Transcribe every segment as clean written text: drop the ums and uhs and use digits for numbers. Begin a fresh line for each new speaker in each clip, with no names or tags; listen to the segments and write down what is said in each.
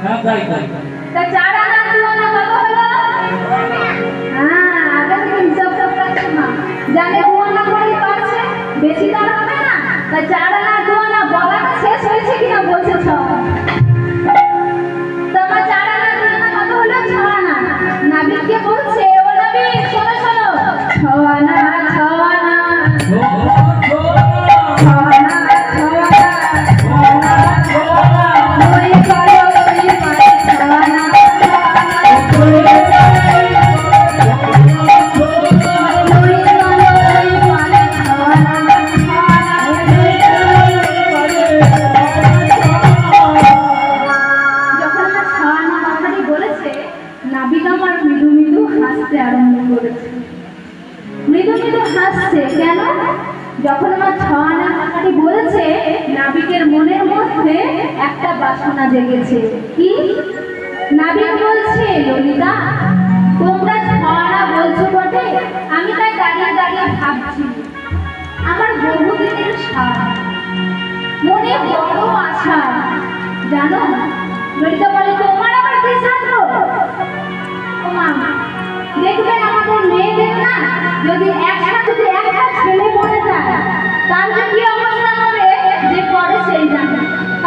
হ্যাঁ তাই তাই
তা 4 আনা 2 আনা কত হলো? হ্যাঁ আগে থেকে হিসাব করতে না জানে 2 আনা করেই পারছে বেশি দাম হবে না। তা 4 আনা 2 আনা বলাটা শেষ হয়েছে কিনা বলছে 6। তোমার 4 আনা 2 আনা কত হলো? 6 আনা। নাবিককে বলছে ও নাবিক শোনো শোনো 6 আনা 6 আনা কেন? যখন আমার 6 আনা কথাটি বলেছে নাবিকের মনের মধ্যে একটা বাসনা জেগেছে। কি? নাবিক বলছে ললিতা তোমরা 6 আনা বলছো বটে, আমি তাই দাঁড়িয়ে দাঁড়িয়ে ভাবছি আমার বহুদিনের স্বাদ মনে বড় আশা জানো। ললিতা বলে তোমার আবার কি স্বাদ গো? ও মা দেখবেন আমাদের মেয়েদের না যদি একসাথে যদি একটা ছেলে পড়ে যায় তাহলে কি অবস্থা হবে যে পরে সেই জানে।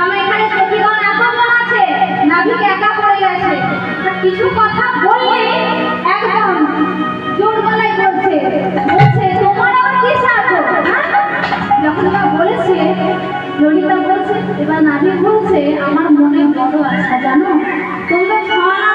আমার এখানে সখীগণ এত মন আছে নাবিক একা পড়ে গেছে কিছু কথা বললে একদম জোর গলায় বলছে বলছে তোমার আবার কি স্বাদ গো? যখন ওরা বলেছে ললিতা বলছে এবার নাবিক বলছে আমার মনে বড় আশা জানো তোমরা 6 আনা